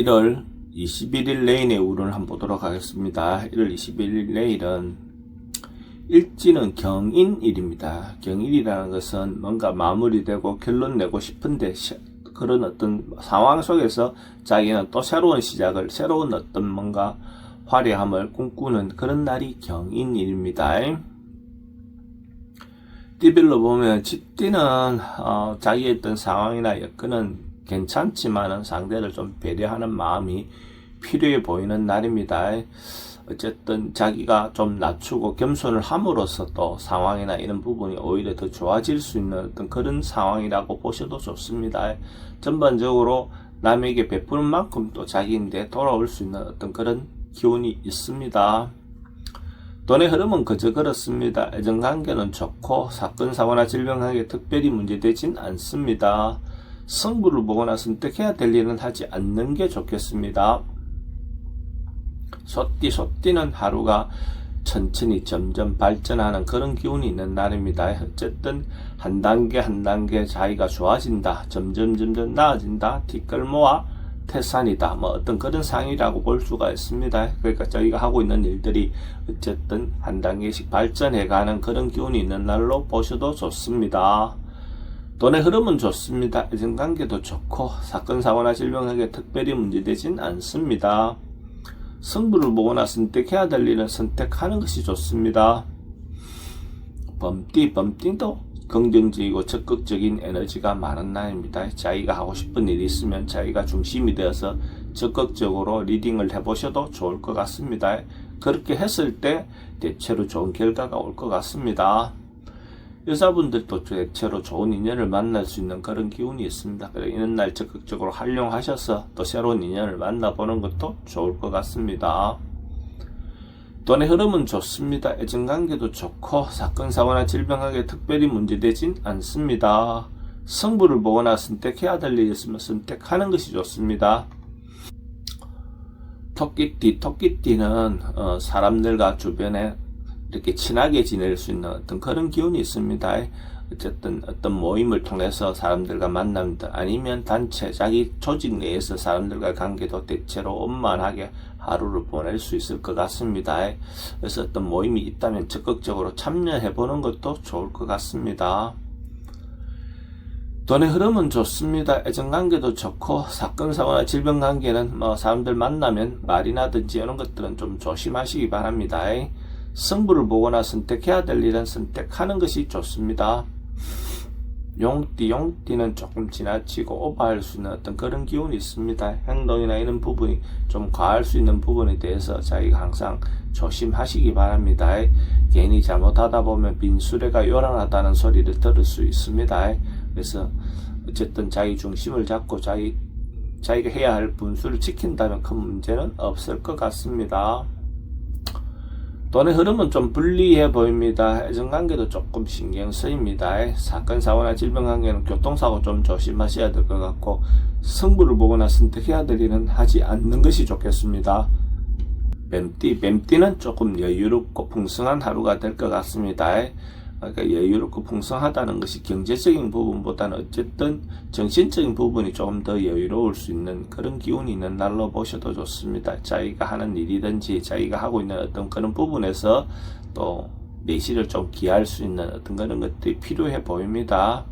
1월 21일 내일의 우를 한번 보도록 하겠습니다. 1월 21일 내일은 일지는 경인일입니다. 경인이라는 것은 뭔가 마무리되고 결론 내고 싶은데 그런 어떤 상황 속에서 자기는 또 새로운 시작을, 새로운 어떤 뭔가 화려함을 꿈꾸는 그런 날이 경인일입니다. 띠별로 보면 쥐띠는 자기의 어떤 상황이나 여건은 괜찮지만은 상대를 좀 배려하는 마음이 필요해 보이는 날입니다. 어쨌든 자기가 좀 낮추고 겸손을 함으로써 또 상황이나 이런 부분이 오히려 더 좋아질 수 있는 어떤 그런 상황이라고 보셔도 좋습니다. 전반적으로 남에게 베푸는 만큼 또 자기인데 돌아올 수 있는 어떤 그런 기운이 있습니다. 돈의 흐름은 그저 그렇습니다. 애정관계는 좋고 사건, 사고나 질병관계 특별히 문제되진 않습니다. 승부를 보거나 선택해야 될 일은 하지 않는 게 좋겠습니다. 소띠는 하루가 천천히 점점 발전하는 그런 기운이 있는 날입니다. 어쨌든 한 단계 한 단계 자기가 좋아진다, 점점 나아진다, 뒷걸모와 태산이다, 뭐 어떤 그런 상이라고 볼 수가 있습니다. 그러니까 저희가 하고 있는 일들이 어쨌든 한 단계씩 발전해가는 그런 기운이 있는 날로 보셔도 좋습니다. 돈의 흐름은 좋습니다. 애정관계도 좋고 사건, 사고나 질병에게 특별히 문제되진 않습니다. 승부를 보거나 선택해야 될 일은 선택하는 것이 좋습니다. 범띠도 긍정적이고 적극적인 에너지가 많은 날입니다. 자기가 하고 싶은 일이 있으면 자기가 중심이 되어서 적극적으로 리딩을 해보셔도 좋을 것 같습니다. 그렇게 했을 때 대체로 좋은 결과가 올 것 같습니다. 여자분들도 대체로 좋은 인연을 만날 수 있는 그런 기운이 있습니다. 그래서 이런 날 적극적으로 활용하셔서 또 새로운 인연을 만나보는 것도 좋을 것 같습니다. 돈의 흐름은 좋습니다. 애정관계도 좋고 사건, 사고나 질병하게 특별히 문제되진 않습니다. 승부를 보거나 선택해야 될 일이 있으면 선택하는 것이 좋습니다. 토끼띠는 사람들과 주변에 이렇게 친하게 지낼 수 있는 어떤 그런 기운이 있습니다. 어쨌든 어떤 모임을 통해서 사람들과 만납니다. 아니면 단체, 자기 조직 내에서 사람들과 관계도 대체로 원만하게 하루를 보낼 수 있을 것 같습니다. 그래서 어떤 모임이 있다면 적극적으로 참여해보는 것도 좋을 것 같습니다. 돈의 흐름은 좋습니다. 애정관계도 좋고 사건, 사고나 질병관계는 사람들 만나면 말이나든지 이런 것들은 좀 조심하시기 바랍니다. 승부를 보거나 선택해야 될 일은 선택하는 것이 좋습니다. 용띠는 조금 지나치고 오버할 수 있는 어떤 그런 기운이 있습니다. 행동이나 이런 부분이 좀 과할 수 있는 부분에 대해서 자기가 항상 조심하시기 바랍니다. 괜히 잘못하다 보면 빈수레가 요란하다는 소리를 들을 수 있습니다. 그래서 어쨌든 자기 중심을 잡고 자기가 해야 할 분수를 지킨다면 큰 문제는 없을 것 같습니다. 돈의 흐름은 좀 불리해 보입니다. 애정관계도 조금 신경 쓰입니다. 사건, 사고나 질병관계는 교통사고 좀 조심하셔야 될 것 같고 승부를 보거나 선택해야 될 일은 하지 않는 것이 좋겠습니다. 뱀띠는 조금 여유롭고 풍성한 하루가 될 것 같습니다. 그러니까 여유롭고 풍성하다는 것이 경제적인 부분보다는 어쨌든 정신적인 부분이 조금 더 여유로울 수 있는 그런 기운이 있는 날로 보셔도 좋습니다. 자기가 하는 일이든지 자기가 하고 있는 어떤 그런 부분에서 또 내실을 좀 기할 수 있는 어떤 그런 것들이 필요해 보입니다.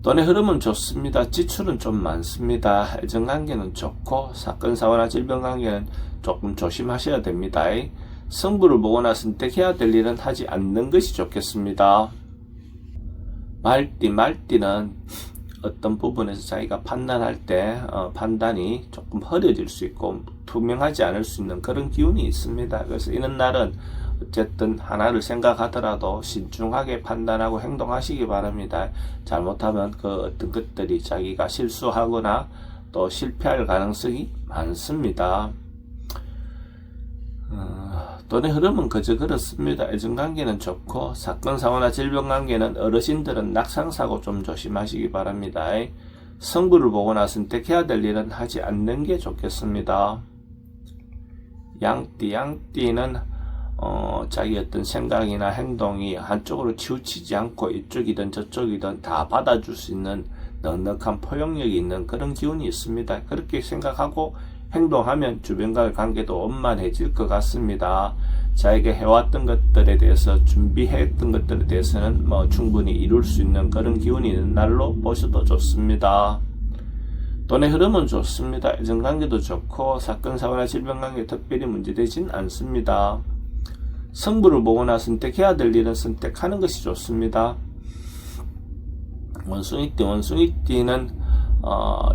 돈의 흐름은 좋습니다. 지출은 좀 많습니다. 애정관계는 좋고 사건, 사고나 질병관계는 조금 조심하셔야 됩니다. 승부를 보거나 선택해야 될 일은 하지 않는 것이 좋겠습니다. 말띠는 어떤 부분에서 자기가 판단할 때 판단이 조금 흐려질 수 있고 투명하지 않을 수 있는 그런 기운이 있습니다. 그래서 이런 날은 어쨌든 하나를 생각하더라도 신중하게 판단하고 행동하시기 바랍니다. 잘못하면 그 어떤 것들이 자기가 실수하거나 또 실패할 가능성이 많습니다. 돈의 흐름은 그저 그렇습니다. 애정관계는 좋고 사건, 사고나 질병관계는 어르신들은 낙상사고 좀 조심하시기 바랍니다. 승부를 보거나 선택해야 될 일은 하지 않는 게 좋겠습니다. 양띠는 자기 어떤 생각이나 행동이 한쪽으로 치우치지 않고 이쪽이든 저쪽이든 다 받아줄 수 있는 넉넉한 포용력이 있는 그런 기운이 있습니다. 그렇게 생각하고 행동하면 주변과의 관계도 원만해질 것 같습니다. 자기가 해왔던 것들에 대해서 준비했던 것들에 대해서는 충분히 이룰 수 있는 그런 기운이 있는 날로 보셔도 좋습니다. 돈의 흐름은 좋습니다. 애정관계도 좋고 사건, 사고나 질병관계 특별히 문제되진 않습니다. 성부를 보거나 선택해야 될 일은 선택하는 것이 좋습니다. 원숭이띠는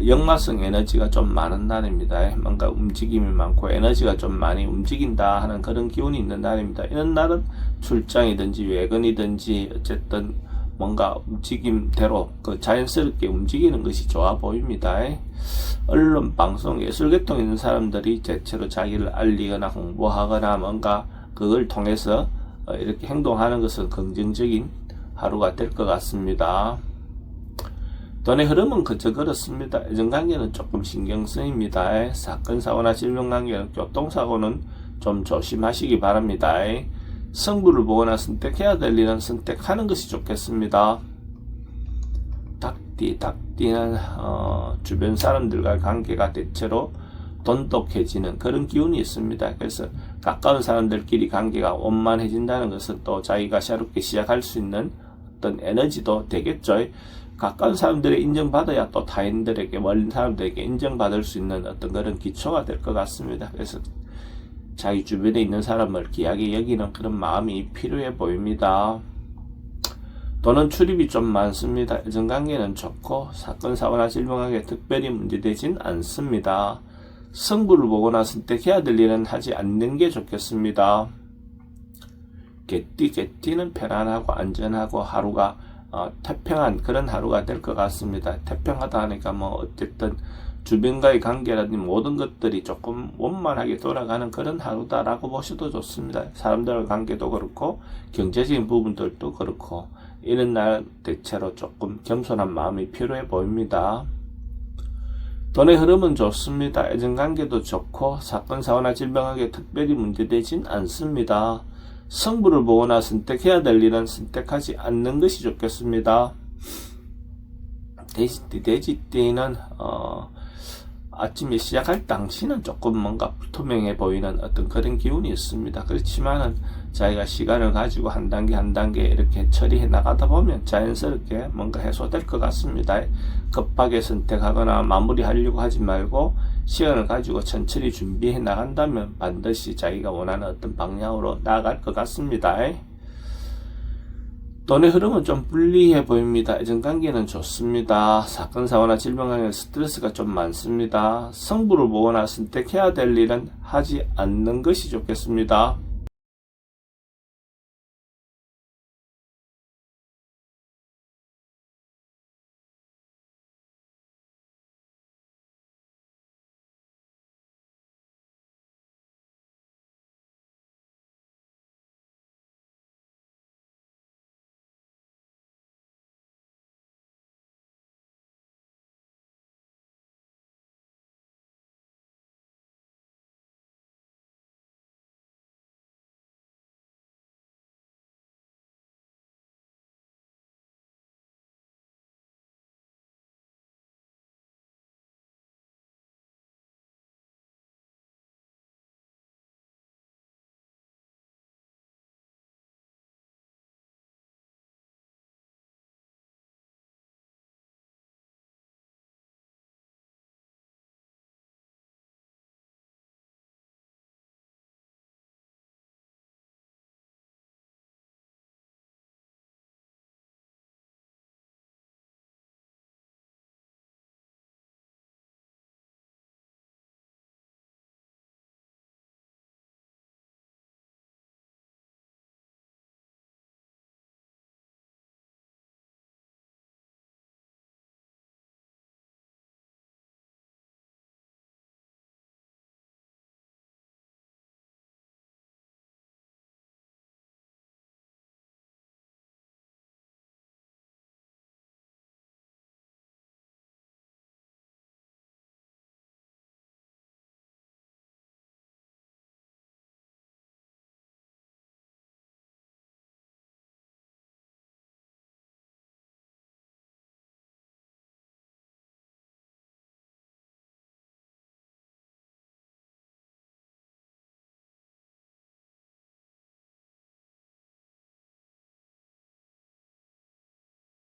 역마성 에너지가 좀 많은 날입니다. 뭔가 움직임이 많고 에너지가 좀 많이 움직인다 하는 그런 기운이 있는 날입니다. 이런 날은 출장이든지 외근이든지 어쨌든 뭔가 움직임대로 자연스럽게 움직이는 것이 좋아 보입니다. 언론, 방송, 예술계통에 있는 사람들이 대체로 자기를 알리거나 홍보하거나 뭔가 그걸 통해서 이렇게 행동하는 것은 긍정적인 하루가 될 것 같습니다. 돈의 흐름은 그저 그렇습니다. 애정관계는 조금 신경 쓰입니다. 사건, 사고나 질병관계는 교통사고는 좀 조심하시기 바랍니다. 성부를 보거나 선택해야 될 일은 선택하는 것이 좋겠습니다. 닭띠는 주변 사람들과 관계가 대체로 돈독해지는 그런 기운이 있습니다. 그래서 가까운 사람들끼리 관계가 원만해진다는 것은 또 자기가 새롭게 시작할 수 있는 어떤 에너지도 되겠죠. 가까운 사람들의 인정받아야 또 타인들에게, 멀린 사람들에게 인정받을 수 있는 어떤 그런 기초가 될 것 같습니다. 그래서 자기 주변에 있는 사람을 귀하게 여기는 그런 마음이 필요해 보입니다. 돈은 출입이 좀 많습니다. 애정관계는 좋고 사건, 사고나 질병관계 특별히 문제되진 않습니다. 성부를 보거나 선택해야 될 일은 하지 않는 게 좋겠습니다. 개띠는 편안하고 안전하고 하루가 태평한 그런 하루가 될 것 같습니다. 태평하다 하니까 어쨌든 주변과의 관계라든지 모든 것들이 조금 원만하게 돌아가는 그런 하루다라고 보셔도 좋습니다. 사람들과의 관계도 그렇고 경제적인 부분들도 그렇고 이런 날 대체로 조금 겸손한 마음이 필요해 보입니다. 돈의 흐름은 좋습니다. 애정관계도 좋고 사건, 사고나 질병관계 특별히 문제되진 않습니다. 성부를 보거나 선택해야 될 일은 선택하지 않는 것이 좋겠습니다. 돼지띠는 아침에 시작할 당시는 조금 뭔가 불투명해 보이는 어떤 그런 기운이 있습니다. 그렇지만은 자기가 시간을 가지고 한 단계 한 단계 이렇게 처리해 나가다 보면 자연스럽게 뭔가 해소될 것 같습니다. 급하게 선택하거나 마무리하려고 하지 말고 시간을 가지고 천천히 준비해 나간다면 반드시 자기가 원하는 어떤 방향으로 나아갈 것 같습니다. 돈의 흐름은 좀 불리해 보입니다. 애정관계는 좋습니다. 사건, 사고나 질병관계 스트레스가 좀 많습니다. 성부를 보거나 선택해야 될 일은 하지 않는 것이 좋겠습니다.